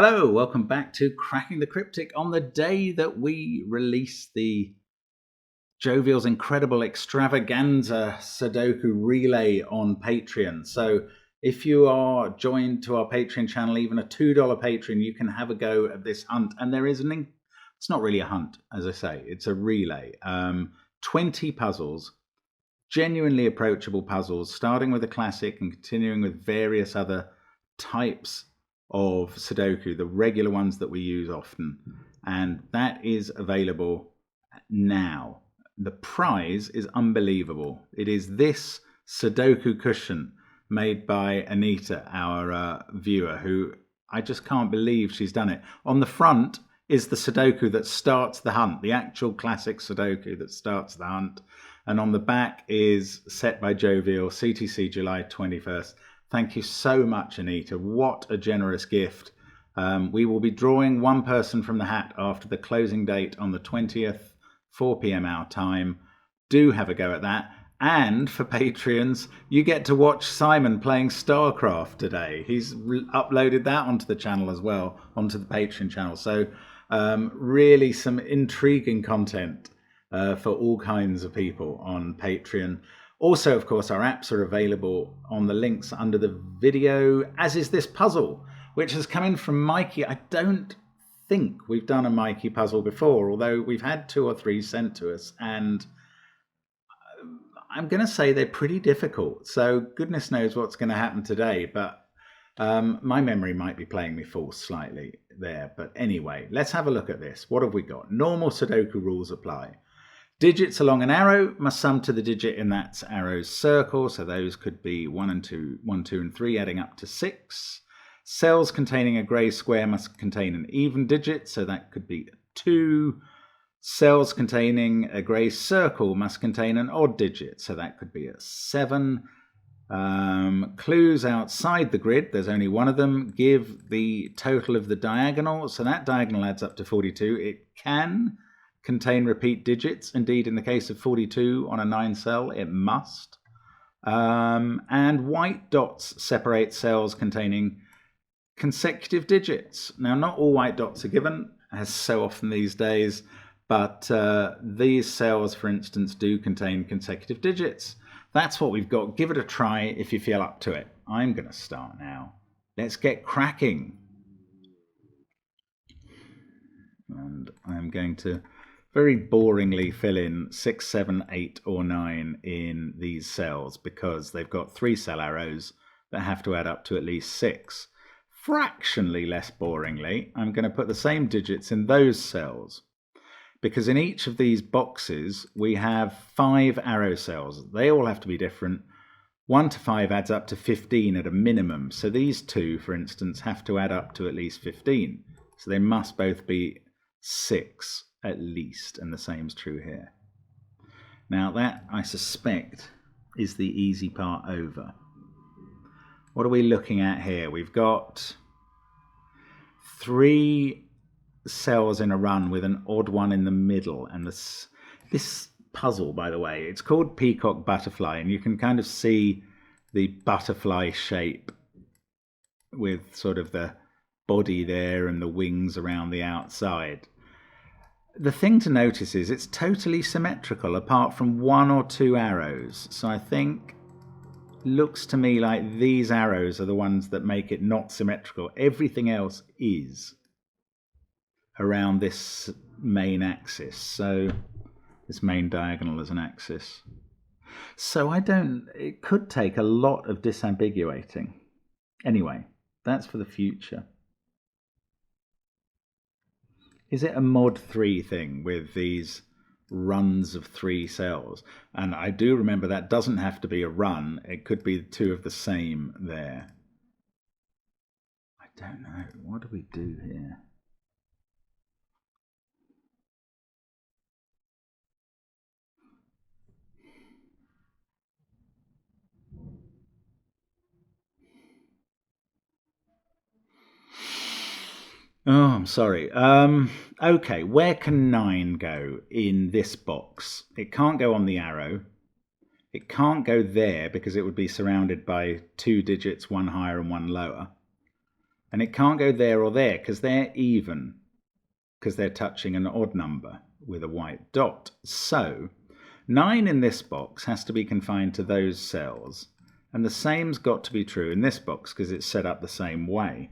Hello, welcome back to Cracking the Cryptic on the day that we release the Jovial's Incredible Extravaganza Sudoku Relay on Patreon. So if you are joined to our Patreon channel, even a $2 patron, you can have a go at this hunt. And there is it's not really a hunt, as I say, it's a relay. 20 puzzles, genuinely approachable puzzles, starting with a classic and continuing with various other types of Sudoku, the regular ones that we use often, and that is available now. The prize is unbelievable. It is this Sudoku cushion made by Anita, our viewer, who I just can't believe she's done it. On the front is the Sudoku that starts the hunt, the actual classic Sudoku that starts the hunt, and on the back is set by Jovial, CTC July 21st. Thank you so much, Anita. What a generous gift. We will be drawing one person from the hat after the closing date on the 20th, 4 p.m. our time. Do have a go at that. And for Patreons, you get to watch Simon playing StarCraft today. He's uploaded that onto the channel as well, onto the Patreon channel. So really some intriguing content for all kinds of people on Patreon. Also, of course, our apps are available on the links under the video, as is this puzzle, which has come in from Mikey. I don't think we've done a Mikey puzzle before, although we've had 2 or 3 sent to us, and I'm going to say they're pretty difficult. So goodness knows what's going to happen today, but my memory might be playing me false slightly there. But anyway, let's have a look at this. What have we got? Normal Sudoku rules apply. Digits along an arrow must sum to the digit in that arrow's circle. So those could be 1, 2, and 3, adding up to 6. Cells containing a grey square must contain an even digit. So that could be 2. Cells containing a grey circle must contain an odd digit. So that could be a 7. Clues outside the grid, there's only one of them, give the total of the diagonal. So that diagonal adds up to 42. It can contain repeat digits. Indeed, in the case of 42 on a 9 cell, it must. And white dots separate cells containing consecutive digits. Now, not all white dots are given, as so often these days, but these cells, for instance, do contain consecutive digits. That's what we've got. Give it a try if you feel up to it. I'm going to start now. Let's get cracking. And I'm going to very boringly fill in 6, 7, 8, or 9 in these cells because they've got 3 cell arrows that have to add up to at least 6. Fractionally less boringly, I'm going to put the same digits in those cells because in each of these boxes we have 5 arrow cells. They all have to be different. 1 to 5 adds up to 15 at a minimum. So these 2, for instance, have to add up to at least 15. So they must both be 6 at least, and the same is true here. Now that, I suspect, is the easy part over. What are we looking at here? We've got 3 cells in a run with an odd one in the middle, and this puzzle, by the way, it's called Peacock Butterfly, and you can kind of see the butterfly shape with sort of the body there and the wings around the outside. The thing to notice is it's totally symmetrical apart from 1 or 2 arrows. So I think looks to me like these arrows are the ones that make it not symmetrical. Everything else is around this main axis. So this main diagonal is an axis. So it could take a lot of disambiguating. Anyway, that's for the future. Is it a mod 3 thing with these runs of 3 cells? And I do remember that doesn't have to be a run. It could be 2 of the same there. I don't know. What do we do here? Oh, I'm sorry. Okay, where can 9 go in this box? It can't go on the arrow. It can't go there because it would be surrounded by 2 digits, one higher and one lower. And it can't go there or there because they're even, because they're touching an odd number with a white dot. So 9 in this box has to be confined to those cells. And the same's got to be true in this box because it's set up the same way.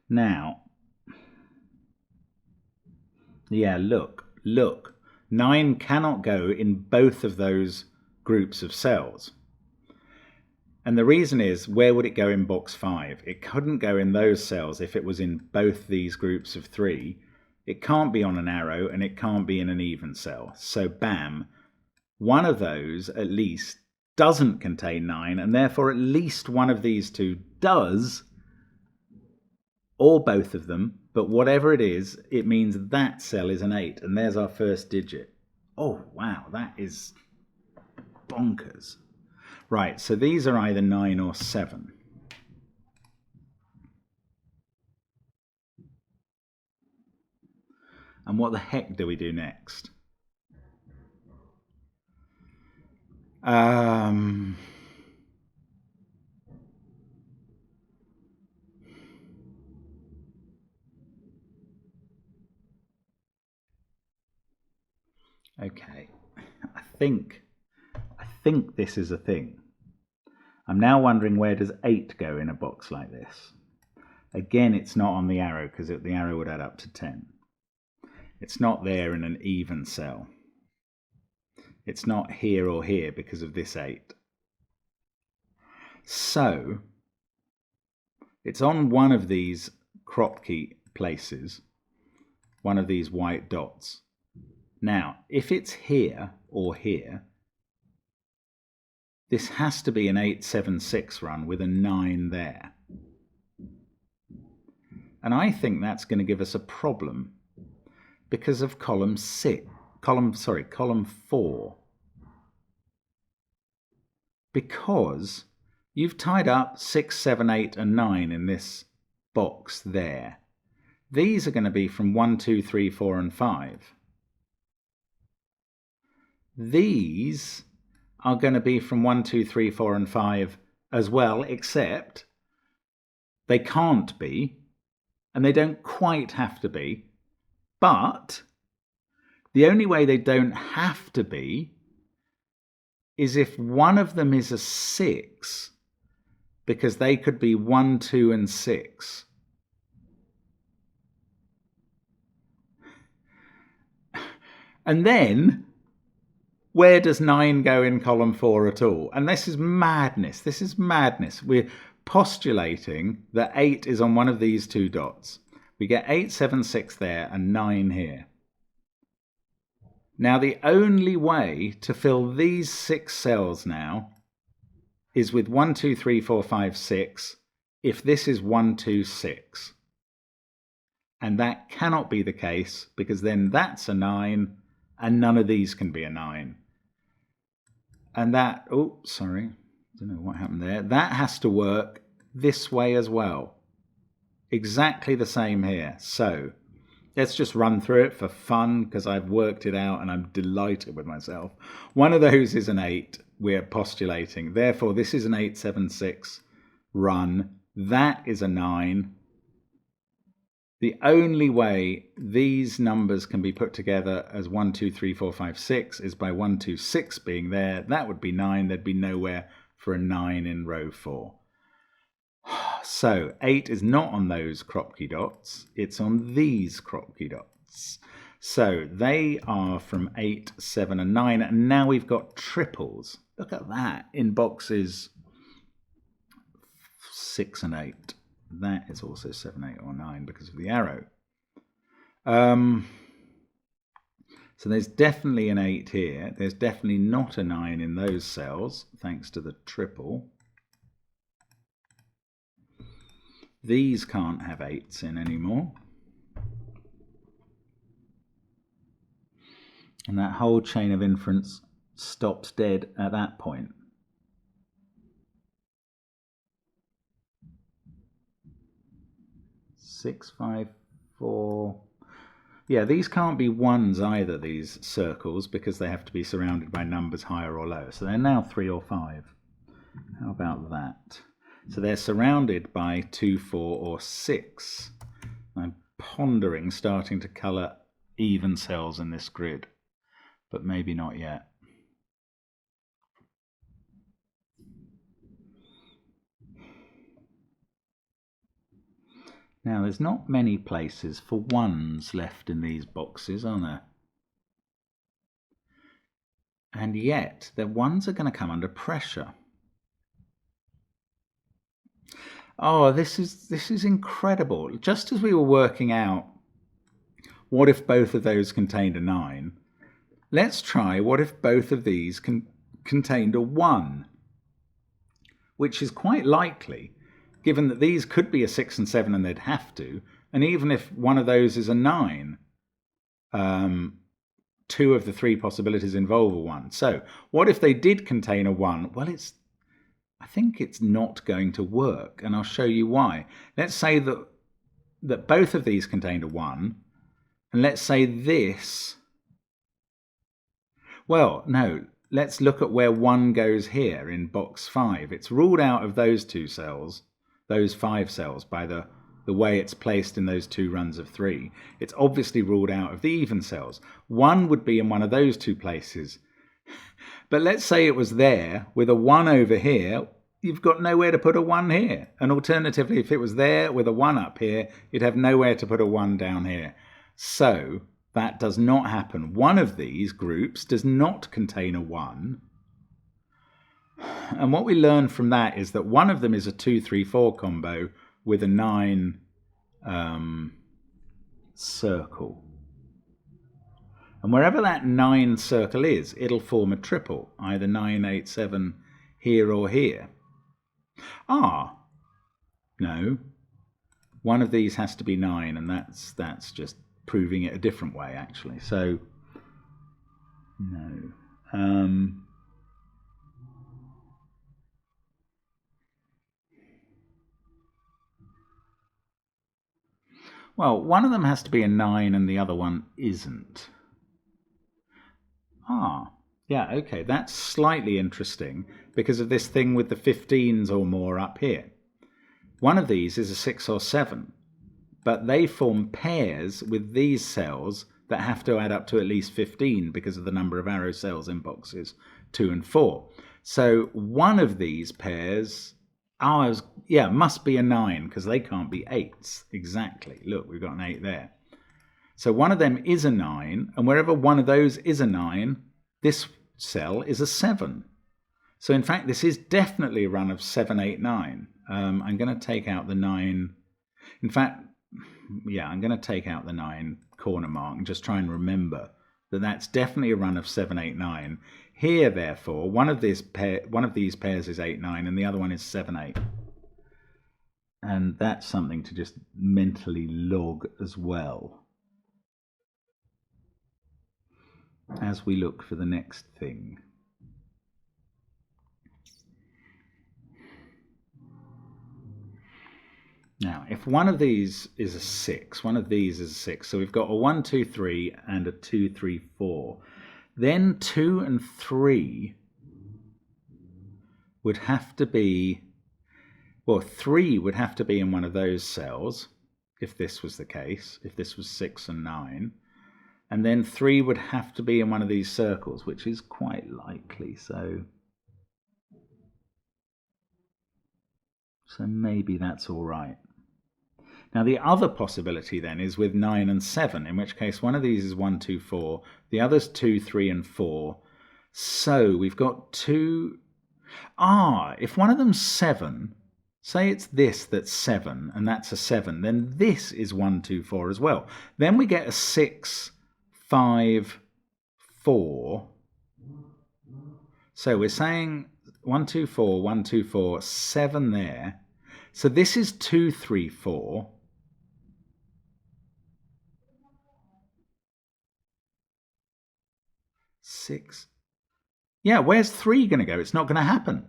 Now, yeah, look. 9 cannot go in both of those groups of cells. And the reason is, where would it go in box 5? It couldn't go in those cells if it was in both these groups of 3. It can't be on an arrow and it can't be in an even cell. So bam, one of those at least doesn't contain 9, and therefore at least one of these two does, or both of them, but whatever it is, it means that cell is an 8, and there's our first digit. Oh, wow, that is bonkers. Right, so these are either 9 or 7. And what the heck do we do next? Okay, I think this is a thing. I'm now wondering, where does 8 go in a box like this? Again, it's not on the arrow because the arrow would add up to 10. It's not there in an even cell. It's not here or here because of this 8. So it's on one of these crop key places, one of these white dots. Now, if it's here or here, this has to be an 876 run with a 9 there. And I think that's going to give us a problem because of column 4. Because you've tied up 6, 7, 8 and 9 in this box there. These are going to be from 1, 2, 3, 4 and 5. These are going to be from 1, 2, 3, 4 and 5 as well, except they can't be, and they don't quite have to be. But the only way they don't have to be is if one of them is a 6, because they could be 1, 2 and 6. And then, where does 9 go in column 4 at all? And this is madness. This is madness. We're postulating that 8 is on one of these two dots. We get 8, 7, 6 there and 9 here. Now, the only way to fill these 6 cells now is with 1, 2, 3, 4, 5, 6, if this is 1, 2, 6. And that cannot be the case, because then that's a 9, and none of these can be a 9. And that, oh, sorry, don't know what happened there. That has to work this way as well. Exactly the same here. So let's just run through it for fun, because I've worked it out and I'm delighted with myself. One of those is an 8, we're postulating. Therefore, this is an 876 run. That is a 9. The only way these numbers can be put together as 1, 2, 3, 4, 5, 6 is by 1, 2, 6 being there. That would be 9. There'd be nowhere for a 9 in row 4. So 8 is not on those crop key dots. It's on these crop key dots. So they are from 8, 7 and 9. And now we've got triples. Look at that in boxes 6 and 8. That is also 7, 8 or 9 because of the arrow. So there's definitely an 8 here. There's definitely not a 9 in those cells, thanks to the triple. These can't have 8s in anymore. And that whole chain of inference stops dead at that point. Six, 5, 4. Yeah, these can't be ones either, these circles, because they have to be surrounded by numbers higher or lower. So they're now 3 or 5. How about that? So they're surrounded by 2, 4 or 6. I'm pondering starting to colour even cells in this grid, but maybe not yet. Now, there's not many places for ones left in these boxes, are there? And yet, the ones are going to come under pressure. Oh, this is incredible. Just as we were working out what if both of those contained a 9, let's try what if both of these contained a 1, which is quite likely, given that these could be a 6 and 7 and they'd have to, and even if one of those is a 9, 2 of the 3 possibilities involve a 1. So what if they did contain a 1? Well, I think it's not going to work, and I'll show you why. Let's say that both of these contained a 1, and let's say this. Well, no, let's look at where 1 goes here in box 5. It's ruled out of those 2 cells, those 5 cells, by the way it's placed in those 2 runs of 3. It's obviously ruled out of the even cells. 1 would be in one of those 2 places. But let's say it was there with a 1 over here. You've got nowhere to put a 1 here. And alternatively, if it was there with a 1 up here, you'd have nowhere to put a 1 down here. So that does not happen. One of these groups does not contain a 1. And what we learn from that is that one of them is a 2, 3, 4 combo with a 9 circle. And wherever that 9 circle is, it'll form a triple, either 9, 8, 7 here or here. No. One of these has to be 9, and that's just proving it a different way, actually. So, no. Well, one of them has to be a 9 and the other one isn't. Yeah, okay, that's slightly interesting because of this thing with the 15s or more up here. One of these is a 6 or 7, but they form pairs with these cells that have to add up to at least 15 because of the number of arrow cells in boxes 2 and 4. So one of these pairs, must be a 9 because they can't be 8s. Exactly. Look, we've got an 8 there. So one of them is a 9, and wherever one of those is a 9, this cell is a 7. So in fact, this is definitely a run of 7, 8, 9. I'm going to take out the 9. In fact, I'm going to take out the 9 corner mark and just try and remember that that's definitely a run of 7, 8, 9. Here, therefore, one of these pairs is 8, 9, and the other one is 7, 8. And that's something to just mentally log as well as we look for the next thing. Now, if one of these is a 6, one of these is a 6, so we've got a 1, 2, 3 and a 2, 3, 4, then 2 and 3 would have to be, 3 would have to be in one of those cells, if this was the case, if this was 6 and 9. And then 3 would have to be in one of these circles, which is quite likely. So maybe that's all right. Now, the other possibility then is with 9 and 7, in which case one of these is 1, 2, 4. The other's 2, 3, and 4. So we've got 2. If one of them's 7, say it's this that's 7, and that's a 7, then this is 1, 2, 4 as well. Then we get a 6, 5, 4. So we're saying 1, 2, 4, 1, 2, 4, 7 there. So this is 2, 3, 4. 6. Yeah, where's 3 going to go? It's not going to happen.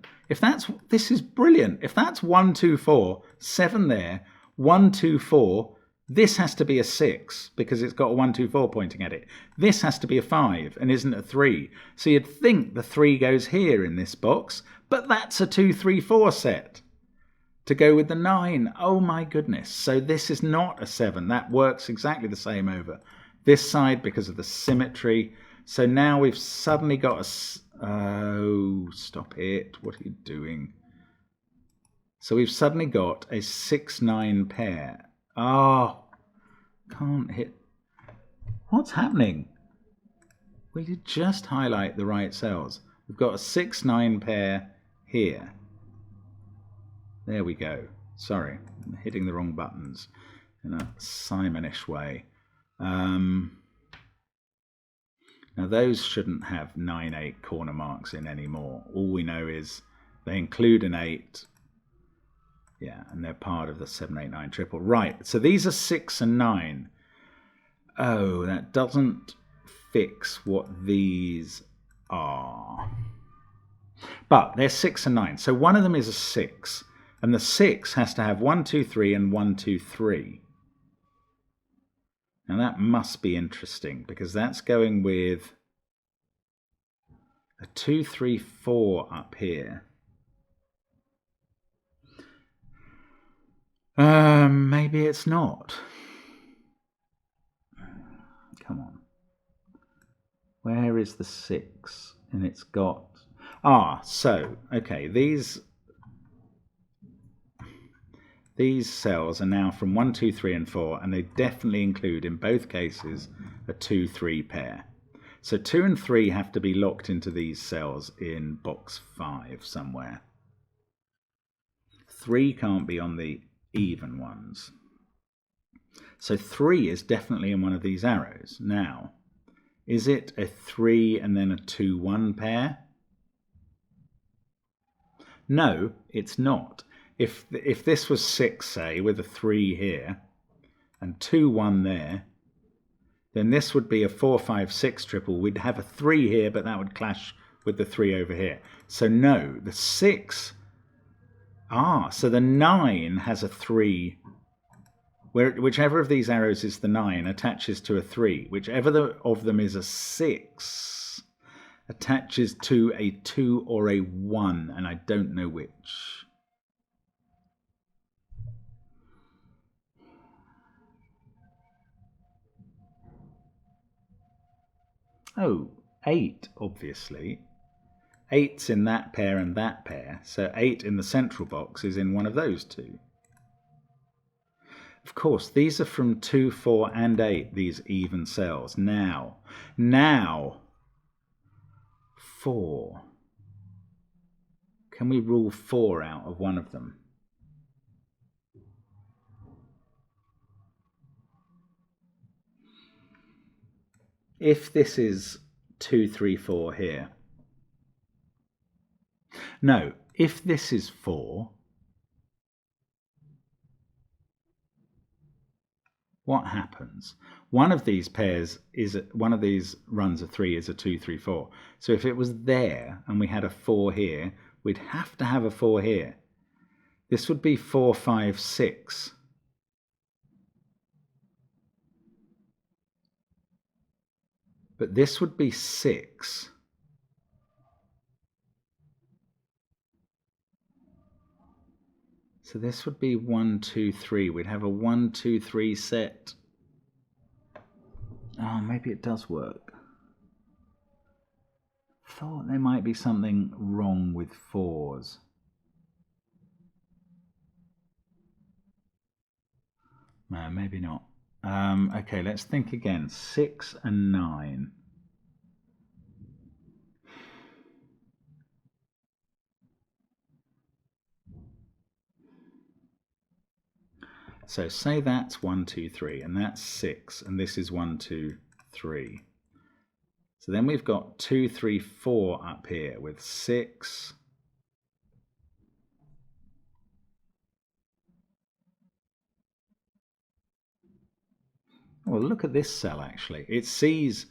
This is brilliant. If that's 1, 2, 4, 7 there, 1, 2, 4, This has to be a 6 because it's got a 1, 2, 4 pointing at it. This has to be a 5 and isn't a 3. So you'd think the 3 goes here in this box, but that's a 2, 3, 4 set to go with the 9. Oh my goodness. So this is not a 7. That works exactly the same over this side because of the symmetry. So now we've suddenly got a... Oh, stop it. What are you doing? So we've suddenly got a 6-9 pair. Oh, can't hit. What's happening? Will you just highlight the right cells? We've got a 6-9 pair here. There we go. Sorry, I'm hitting the wrong buttons in a Simonish way. Now those shouldn't have 9-8 corner marks in anymore. All we know is they include an 8. Yeah, and they're part of the 7-8-9 triple. Right, so these are 6 and 9. Oh, that doesn't fix what these are. But they're 6 and 9. So one of them is a 6. And the 6 has to have 1, 2, 3 and 1, 2, 3. Now that must be interesting because that's going with a 2, 3, 4 up here. Maybe it's not. Come on. Where is the 6? And it's got... so, okay, these cells are now from 1, 2, 3 and 4, and they definitely include, in both cases, a 2, 3 pair. So 2 and 3 have to be locked into these cells in box 5 somewhere. 3 can't be on the even ones. So 3 is definitely in one of these arrows. Now, is it a 3 and then a 2, 1 pair? No, it's not. If this was 6, say, with a 3 here and 2, 1 there, then this would be a 4, 5, 6 triple. We'd have a 3 here, but that would clash with the 3 over here. So no, the 6... so the 9 has a 3. Whichever of these arrows is the 9 attaches to a 3. Whichever of them is a 6 attaches to a 2 or a 1, and I don't know which. Oh, 8, obviously. 8's in that pair and that pair, so 8 in the central box is in one of those two. Of course, these are from 2, 4 and 8, these even cells. Now, 4. Can we rule 4 out of one of them? If this is 2, 3, 4 here. No, if this is 4, what happens? One of these pairs is, one of these runs of 3 is a 2, 3, 4. So if it was there and we had a 4 here, we'd have to have a 4 here. This would be 4, 5, 6. But this would be 6. So this would be 1, 2, 3. We'd have a 1, 2, 3 set. Oh, maybe it does work. Thought there might be something wrong with 4s. No, maybe not. Okay, let's think again. 6 and 9. So say that's 1, 2, 3, and that's 6, and this is 1, 2, 3. So then we've got 2, 3, 4 up here with 6. Well, look at this cell actually. It sees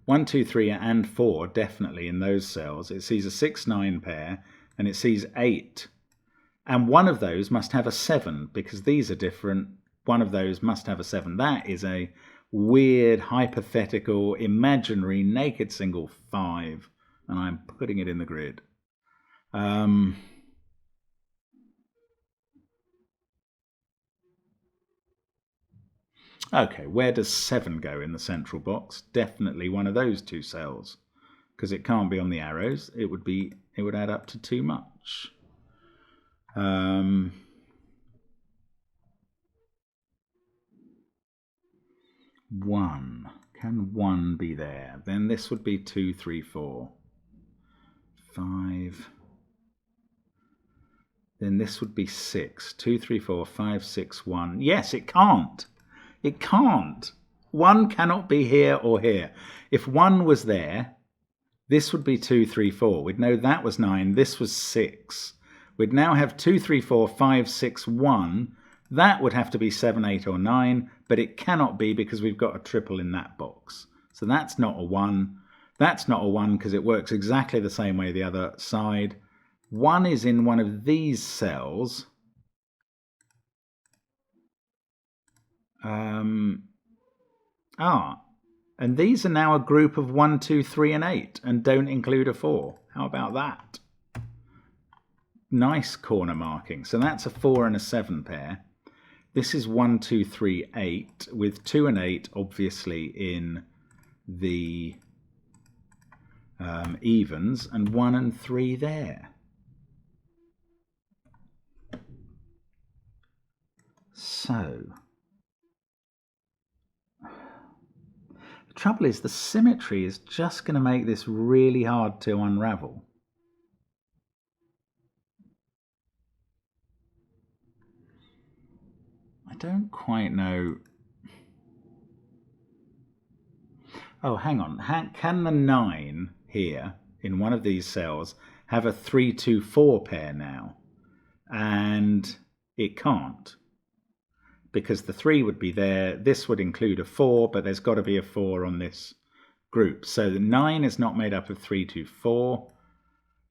1, 2, 3 and 4 definitely in those cells. It sees a 6, 9 pair, and it sees 8. And one of those must have a 7 because these are different one of those must have a 7. That is a weird, hypothetical, imaginary, naked single 5, and I'm putting it in the grid. Okay, where does 7 go in the central box? Definitely one of those two cells, because it can't be on the arrows. It would add up to too much. 1. Can 1 be there? Then this would be 2, 3, 4, 5. Then this would be 6. 2, 3, 4, 5, 6, 1. Yes, it can't. It can't. 1 cannot be here or here. If 1 was there, this would be 2, 3, 4. We'd know that was 9. This was 6. We'd now have 2, 3, 4, 5, 6, 1. That would have to be 7, 8, or 9, but it cannot be because we've got a triple in that box. So that's not a 1. That's not a 1 because it works exactly the same way the other side. 1 is in one of these cells. And these are now a group of 1, 2, 3, and 8 and don't include a 4. How about that? Nice corner marking. So that's a 4 and a 7 pair. This is 1, 2, 3, 8 with 2 and 8 obviously in the evens and 1 and 3 there. So the trouble is the symmetry is just going to make this really hard to unravel. I don't quite know. Oh, hang on. Can the 9 here in one of these cells have a 3, 2, 4 pair now? And it can't, because the 3 would be there. This would include a 4, but there's got to be a 4 on this group. So the 9 is not made up of 3, 2, 4.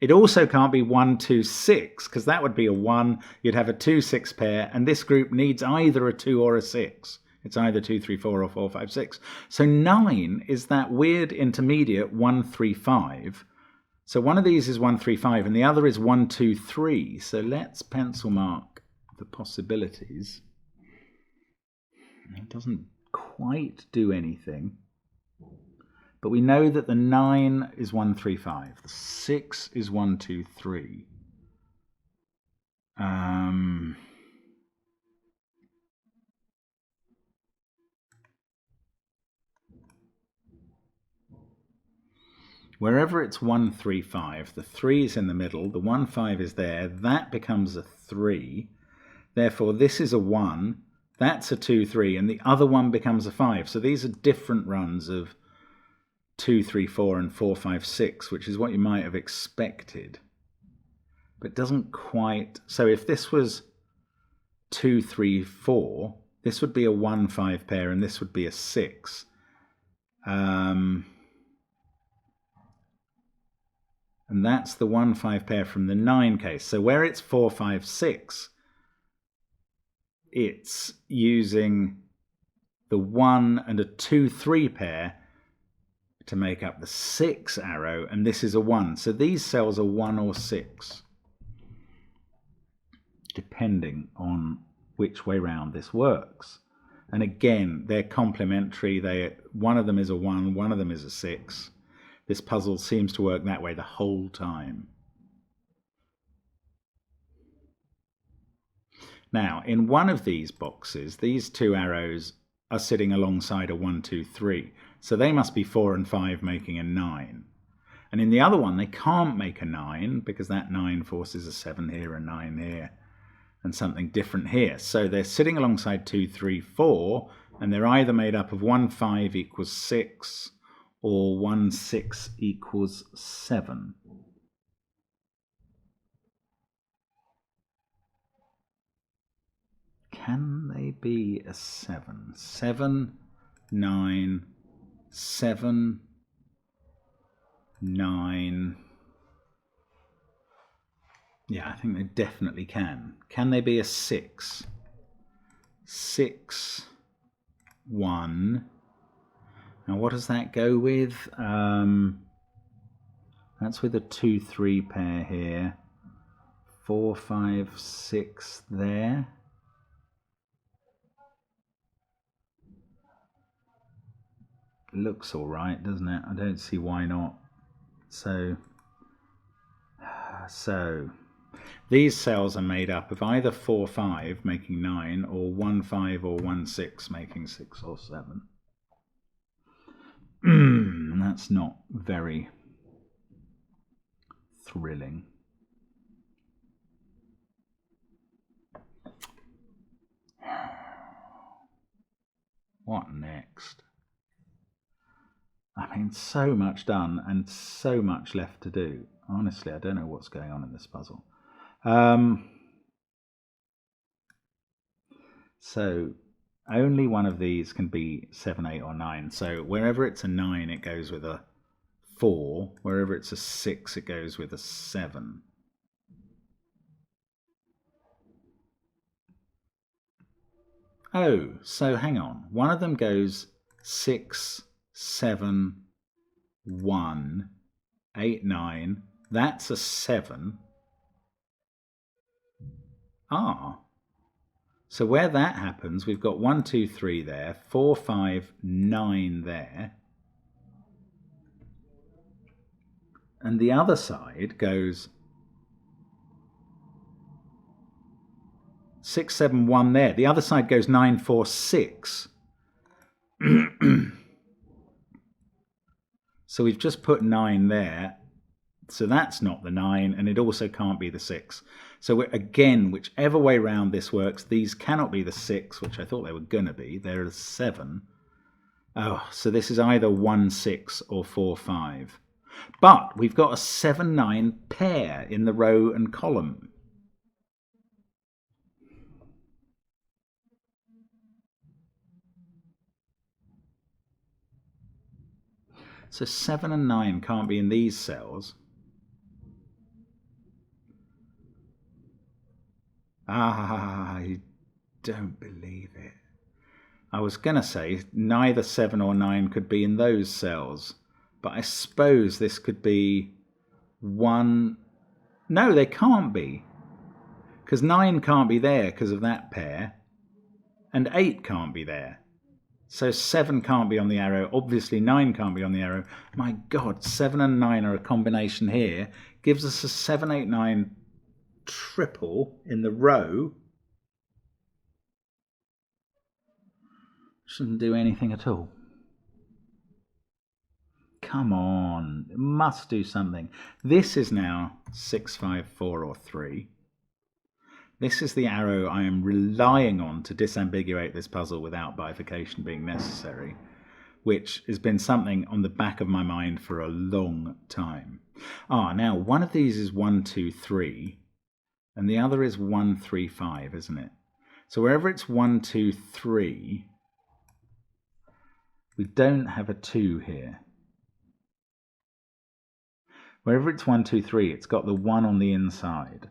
It also can't be 1, 2, 6, because that would be a 1. You'd have a 2, 6 pair, and this group needs either a 2 or a 6. It's either 2, 3, 4 or 4, 5, 6. So 9 is that weird intermediate 1, 3, 5. So one of these is 1, 3, 5, and the other is 1, 2, 3. So let's pencil mark the possibilities. It doesn't quite do anything. But we know that the 9 is 1, 3, 5. The 6 is 1, 2, 3. Wherever it's 1, 3, 5, the 3 is in the middle, the 1, 5 is there, that becomes a 3. Therefore, this is a 1, that's a 2, 3, and the other one becomes a 5. So these are different runs of 2, 3, 4, and 4, 5, 6, which is what you might have expected. But it doesn't quite. So if this was 2, 3, 4, this would be a 1, 5 pair, and this would be a 6. And that's the 1, 5 pair from the 9 case. So where it's 4, 5, 6, it's using the 1 and a 2, 3 pair to make up the 6 arrow, and this is a 1. So these cells are 1 or 6, depending on which way round this works. And again, they're complementary. One of them is a 1, one of them is a 6. This puzzle seems to work that way the whole time. Now, in one of these boxes, these 2 arrows are sitting alongside a 1, 2, 3. So they must be 4 and 5 making a 9. And in the other one, they can't make a 9 because that 9 forces a 7 here, a 9 here, and something different here. So they're sitting alongside 2, 3, 4, and they're either made up of 1, 5 equals 6 or 1, 6 equals 7. Can they be a 7? 7, 9, 7, 9. Yeah, I think they definitely can. Can they be a 6? 6, 1. Now what does that go with? That's with a 2, 3 pair here. 4, 5, 6 there. Looks all right, doesn't it? I don't see why not. So these cells are made up of either 4, 5 making 9, or 1, 5 or 1, 6 making 6 or 7. That's not very thrilling. What next? I mean, so much done and so much left to do. Honestly, I don't know what's going on in this puzzle. So only one of these can be 7, 8 or 9. So wherever it's a 9, it goes with a 4. Wherever it's a 6, it goes with a 7. Oh, so hang on. One of them goes 6, 7, 1, 8, 9. That's a 7. Ah. So where that happens, we've got 1, 2, 3 there, 4, 5, 9 there. And the other side goes 6, 7, 1 there. The other side goes 9, 4, 6. So we've just put 9 there. So that's not the 9, and it also can't be the 6. So again, whichever way round this works, these cannot be the 6, which I thought they were going to be. They're a 7. Oh, so this is either 1, 6 or 4, 5. But we've got a 7, 9 pair in the row and column. So 7 and 9 can't be in these cells. Ah, I don't believe it. I was going to say neither 7 or 9 could be in those cells, but I suppose this could be 1. No, they can't be, because 9 can't be there because of that pair, and 8 can't be there. So 7 can't be on the arrow. Obviously 9 can't be on the arrow. My God, 7 and 9 are a combination here. Gives us a 7, 8, 9 triple in the row. Shouldn't do anything at all. Come on, it must do something. This is now 6, 5, 4 or 3. This is the arrow I am relying on to disambiguate this puzzle without bifurcation being necessary, which has been something on the back of my mind for a long time. Now one of these is 1, 2, 3, and the other is 1, 3, 5, isn't it? So wherever it's 1, 2, 3, we don't have a 2 here. Wherever it's 1, 2, 3, it's got the 1 on the inside.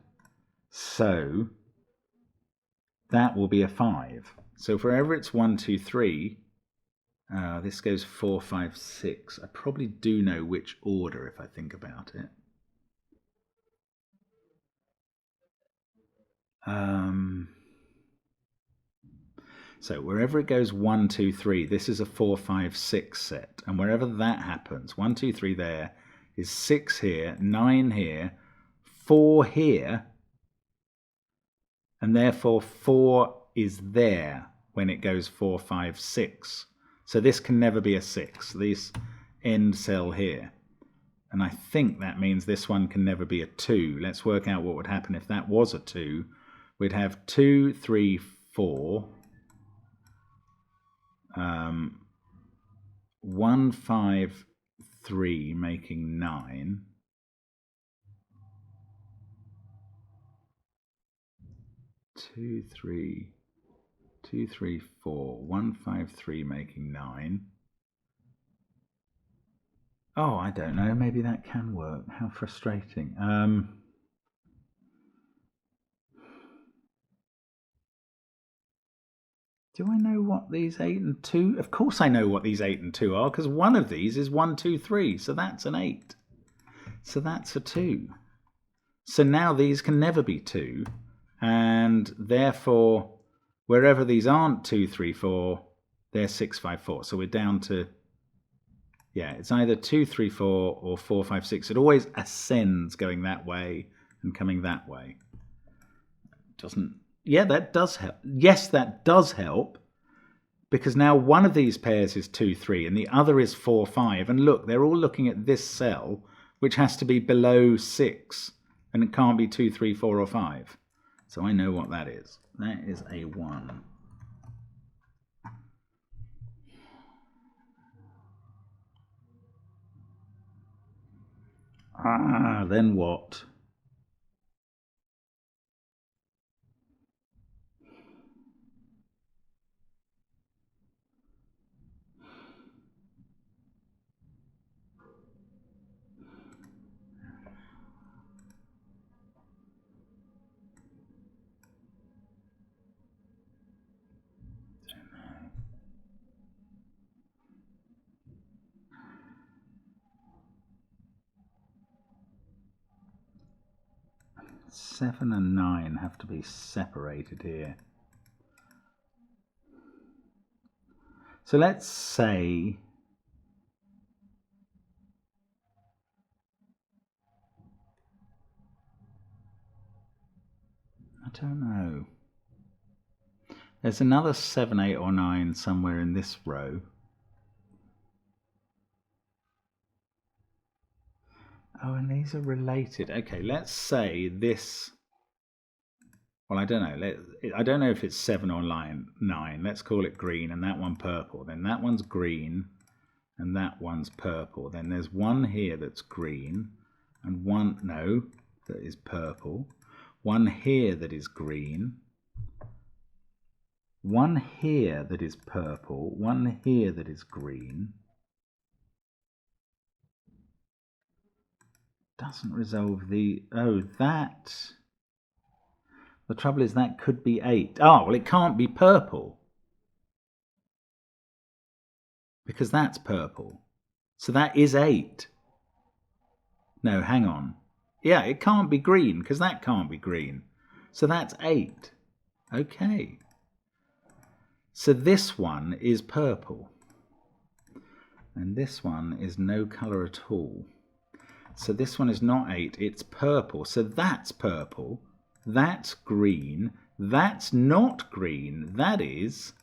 So that will be a 5. So wherever it's 1, 2, 3, this goes 4, 5, 6. I probably do know which order if I think about it. So wherever it goes 1, 2, 3, this is a 4, 5, 6 set. And wherever that happens, 1, 2, 3 there, is 6 here, 9 here, 4 here, and therefore 4 is there when it goes 4, 5, 6. So this can never be a 6, this end cell here. And I think that means this one can never be a 2. Let's work out what would happen if that was a 2. We'd have 2, 3, 4, 1, 5, 3 making 9. 2, 3, 2, 3, 4, 1, 5, 3 making 9. Oh, I don't know. Maybe that can work. How frustrating. Do I know what these 8 and 2? Of course I know what these 8 and 2 are, because one of these is 1, 2, 3. So that's an 8. So that's a 2. So now these can never be 2. And therefore, wherever these aren't 2, 3, 4, they're 6, 5, 4. So we're down to, yeah, it's either 2, 3, 4 or 4, 5, 6. It always ascends going that way and coming that way. Doesn't, yeah, that does help. Yes, that does help, because now one of these pairs is 2, 3 and the other is 4, 5. And look, they're all looking at this cell, which has to be below 6, and it can't be 2, 3, 4 or 5. So I know what that is. That is a 1. Ah, then what? Seven and 9 have to be separated here. So let's say I don't know. There's another 7, 8 or 9 somewhere in this row. Oh, and these are related. Okay, let's say this. Well, I don't know. I don't know if it's 7 or 9. Let's call it green, and that one purple. Then that one's green, and that one's purple. Then there's one here that's green, and one, no, that is purple. One here that is green. One here that is purple. One here that is green. Doesn't resolve the... Oh, that... The trouble is that could be 8. Oh, well, it can't be purple, because that's purple. So that is 8. No, hang on. Yeah, it can't be green, because that can't be green. So that's 8. Okay. So this one is purple. And this one is no colour at all. So this one is not 8, it's purple. So that's purple. That's green. That's not green. That is.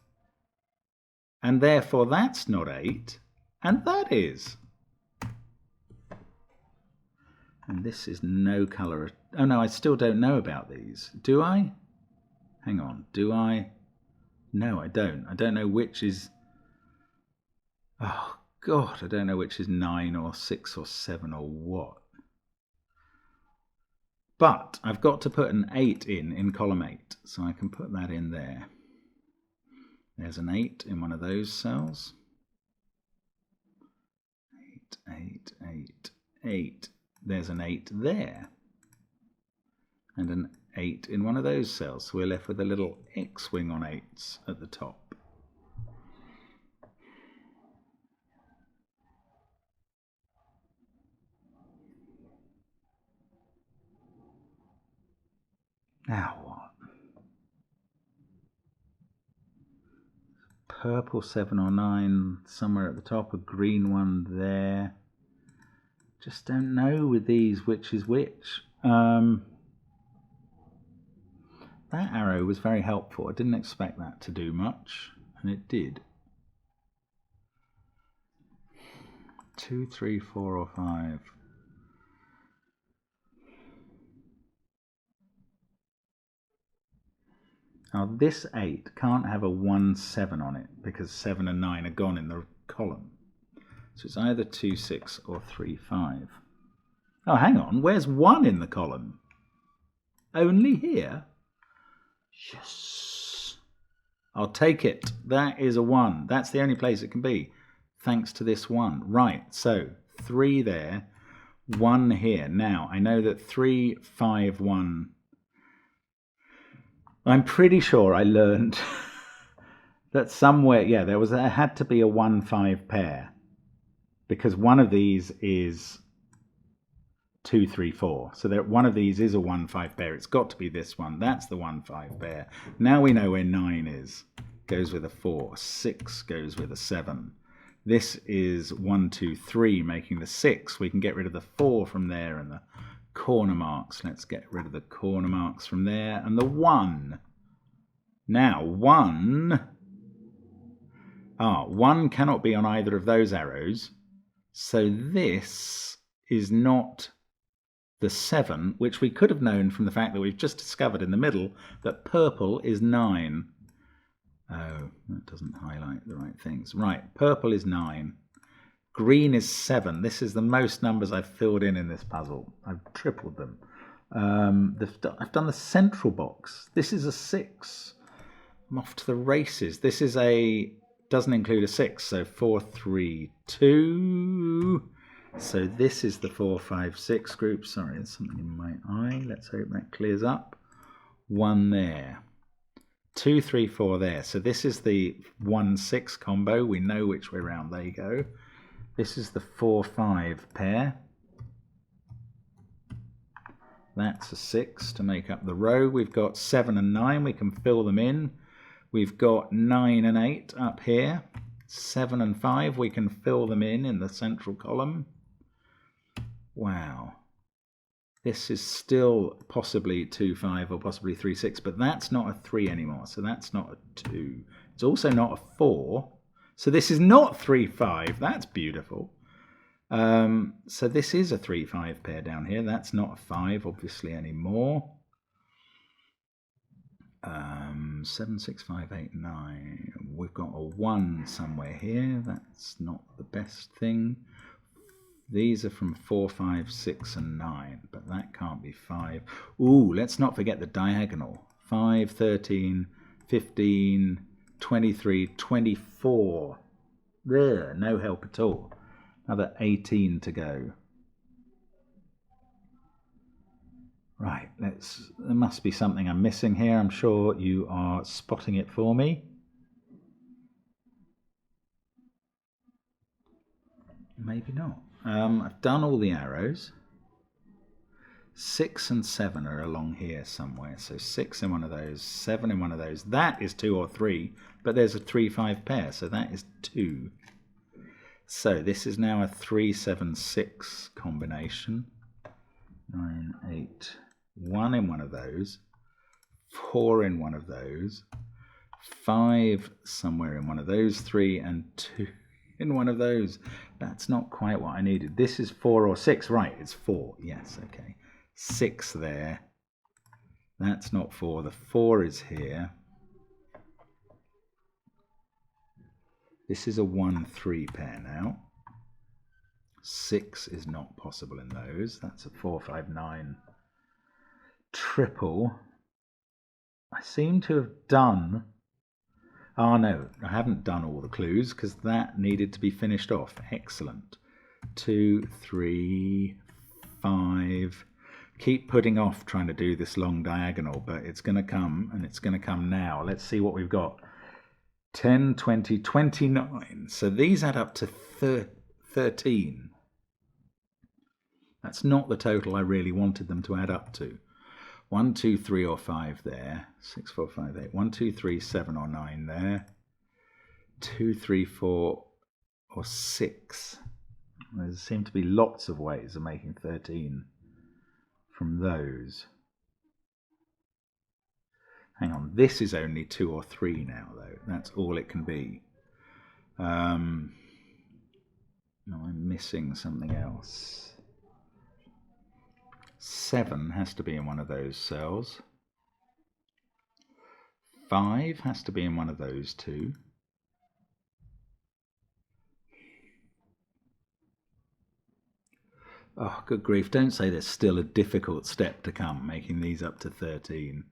And therefore that's not 8. And that is. And this is no colour. Oh no, I still don't know about these. Do I? Hang on. Do I? No, I don't. I don't know which is... Oh, God. I don't know which is 9 or 6 or 7 or what. But I've got to put an 8 in column 8. So I can put that in there. There's an 8 in one of those cells. 8, 8, 8, 8. There's an 8 there. And an 8 in one of those cells. So we're left with a little X-wing on 8s at the top. Now what? Purple 7 or 9 somewhere at the top, a green one there. Just don't know with these which is which. That arrow was very helpful. I didn't expect that to do much, and it did. 2, 3, 4 or 5. Now this 8 can't have a 1, 7 on it, because 7 and 9 are gone in the column. So it's either 2, 6 or 3, 5. Oh, hang on. Where's 1 in the column? Only here? Yes. I'll take it. That is a 1. That's the only place it can be, thanks to this 1. Right, so 3 there, 1 here. Now, I know that 3, 5, 1... I'm pretty sure I learned that somewhere, yeah, there had to be a 1-5 pair, because one of these is 2, 3, 4. So that one of these is a 1-5 pair. It's got to be this one. That's the 1-5 pair. Now we know where 9 is. Goes with a 4. 6 goes with a 7. This is 1, 2, 3, making the 6. We can get rid of the 4 from there and the corner marks. Let's get rid of the corner marks from there and the 1. Now 1 cannot be on either of those arrows. So this is not the 7, which we could have known from the fact that we've just discovered in the middle that purple is 9. Oh, that doesn't highlight the right things. Right, purple is 9. Green is 7. This is the most numbers I've filled in this puzzle. I've tripled them. I've done the central box. This is a 6. I'm off to the races. This is doesn't include a 6, so 4, 3, 2. So this is the 4, 5, 6 group. Sorry, there's something in my eye. Let's hope that clears up. 1 there. 2, 3, 4 there. So this is the 1, 6 combo. We know which way round they go. This is the 4, 5 pair. That's a 6 to make up the row. We've got 7 and 9. We can fill them in. We've got 9 and 8 up here. 7 and 5. We can fill them in the central column. Wow. This is still possibly 2, 5 or possibly 3, 6, but that's not a 3 anymore. So that's not a 2. It's also not a 4. So this is not 3, 5. That's beautiful. So this is a 3, 5 pair down here. That's not a 5, obviously, anymore. 7, 6, 5, 8, 9. We've got a 1 somewhere here. That's not the best thing. These are from 4, 5, 6, and 9, but that can't be 5. Ooh, let's not forget the diagonal. 5, 13, 15, 23, 24. There, no help at all. Another 18 to go. Right, there must be something I'm missing here. I'm sure you are spotting it for me. Maybe not. I've done all the arrows. 6 and 7 are along here somewhere. So 6 in one of those, 7 in one of those. That is 2 or 3, but there's a 3, 5 pair, so that is 2. So this is now a 3, 7, 6 combination. 9, 8, 1 in one of those, 4 in one of those, 5 somewhere in one of those, 3 and 2 in one of those. That's not quite what I needed. This is 4 or 6. Right, it's 4. Yes, okay. 6 there. That's not 4. The 4 is here. This is a 1, 3 pair now. 6 is not possible in those. That's a 4, 5, 9 triple. I seem to have done... Oh no, I haven't done all the clues because that needed to be finished off. Excellent. 2, 3, 5. Keep putting off trying to do this long diagonal, but it's going to come, and it's going to come now. Let's see what we've got. 10, 20, 29. So these add up to 13. That's not the total I really wanted them to add up to. 1, 2, 3 or 5 there. 6, 4, 5, 8. 1, 2, 3, 7 or 9 there. 2, 3, 4 or 6. There seem to be lots of ways of making 13 from those. Hang on, this is only 2 or 3 now, though. That's all it can be. No, I'm missing something else. 7 has to be in one of those cells. 5 has to be in one of those two. Oh, good grief, don't say there's still a difficult step to come, making these up to 13.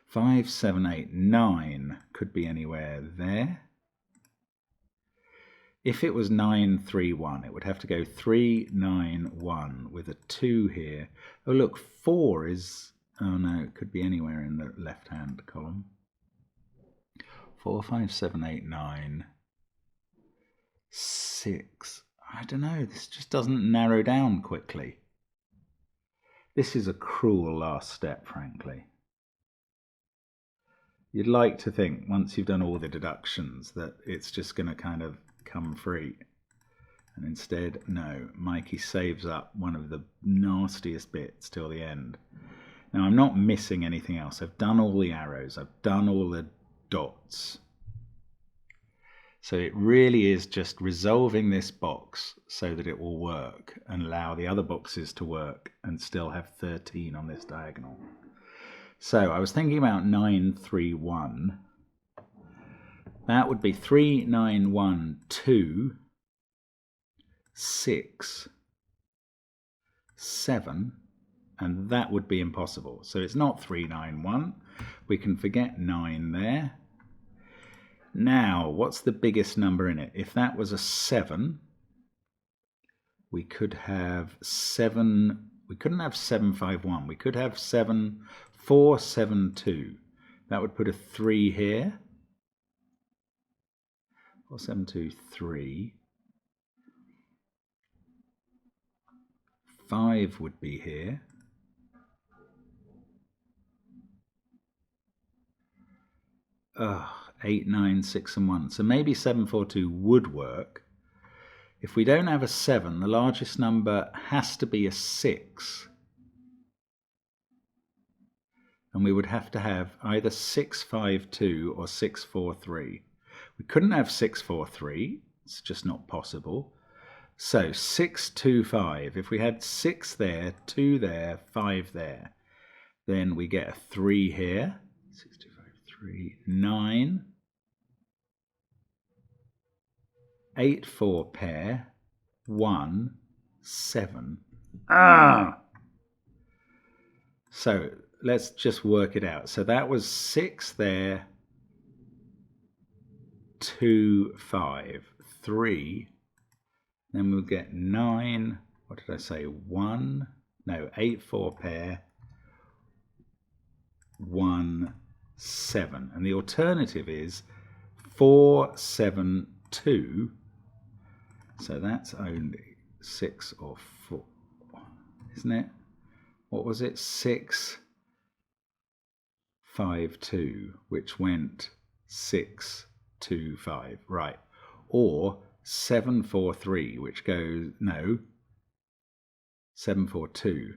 5, 7, 8, 9 could be anywhere there. If it was 9, 3, 1, it would have to go 3, 9, 1 with a 2 here. Oh, look, 4 is... Oh, no, it could be anywhere in the left-hand column. 4, 5, 7, 8, 9, 6. I don't know, this just doesn't narrow down quickly. This is a cruel last step, frankly. You'd like to think, once you've done all the deductions, that it's just going to kind of come free. And instead, no, Mikey saves up one of the nastiest bits till the end. Now, I'm not missing anything else. I've done all the arrows. I've done all the dots. So it really is just resolving this box so that it will work and allow the other boxes to work and still have 13 on this diagonal. So I was thinking about 9, 3, 1. That would be 3, 9, 1, 2, 6, 7, and that would be impossible. So it's not 3, 9, 1. We can forget 9 there. Now, what's the biggest number in it? If that was a 7, we could have 7. We couldn't have 7, 5, 1. We could have 7, 4, 7, 2. That would put a 3 here. 4, 7, 2, 3. 5 would be here. Ugh, 8, 9, 6, and 1. So maybe 7, 4, 2 would work. If we don't have a 7, the largest number has to be a 6. And we would have to have either 6, 5, 2 or 6, 4, 3. We couldn't have 6, 4, 3. It's just not possible. So 6, 2, 5. If we had 6 there, 2 there, 5 there, then we get a 3 here. 6, 2, 5, 3, 9. 8, 4 pair, 1, 7. So let's just work it out. So that was 6 there, 2, 5, 3. Then we'll get 9, what did I say, 1, no, 8, 4 pair, 1, 7. And the alternative is 4, 7, 2. So that's only 6 or 4, isn't it? What was it? 6, 5, 2, which went 6, 2, 5, right. Or 7, 4, 3, which goes, no, 7, 4, 2.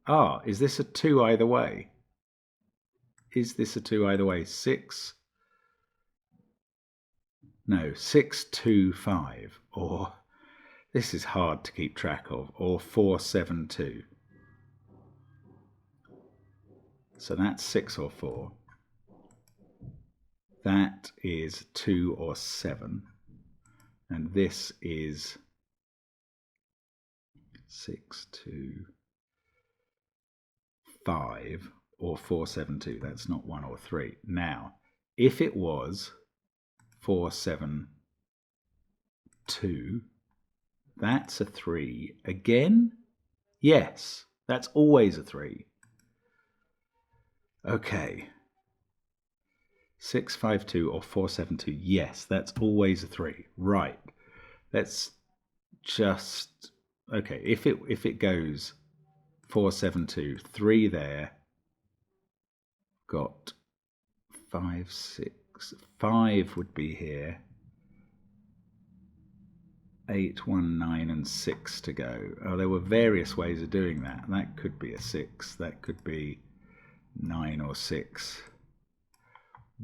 Ah, is this a 2 either way? Is this a 2 either way? 6, no, 6, 2, 5, or, this is hard to keep track of, or 4, 7, 2. So that's 6 or 4. That is 2 or 7. And this is 6, 2, 5, or 4, 7, 2. That's not 1 or 3. Now, if it was 4, 7, 2, that's a 3. Again? Yes, that's always a 3. Okay. 6, 5, 2 or 4, 7, 2. Yes, that's always a 3. Right. Let's just, okay, if it goes 4, 7, 2, 3 there, got 5, 6, 5 would be here, 8, 1, 9 and 6 to go. Oh, there were various ways of doing that. That could be a 6. That could be 9 or 6.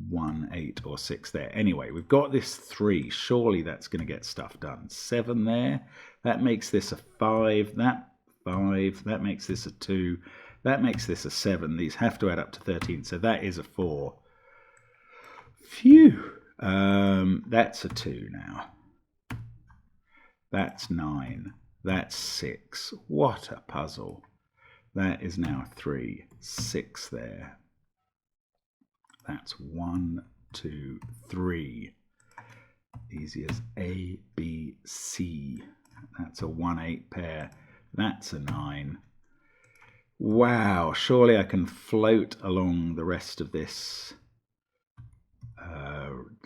1, 8 or 6 there. Anyway, we've got this 3. Surely that's going to get stuff done. 7 there. That makes this a 5. That 5. That makes this a 2. That makes this a 7. These have to add up to 13. So that is a 4. Phew. That's a 2 now. That's 9. That's 6. What a puzzle. That is now 3. 6 there. That's 1, 2, 3. Easy as A, B, C. That's a 1, 8 pair. That's a 9. Wow, surely I can float along the rest of this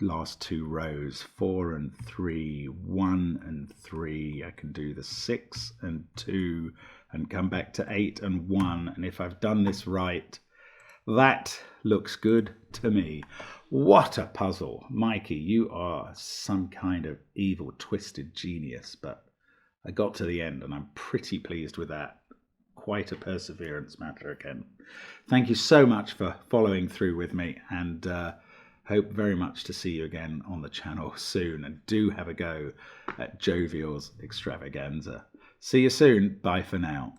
last two rows, 4 and 3, 1 and 3. I can do the 6 and 2 and come back to 8 and 1. And if I've done this right, that looks good to me. What a puzzle. Mikey, you are some kind of evil, twisted genius, but I got to the end and I'm pretty pleased with that. Quite a perseverance matter again. Thank you so much for following through with me, and hope very much to see you again on the channel soon. And do have a go at Jovial's Extravaganza. See you soon. Bye for now.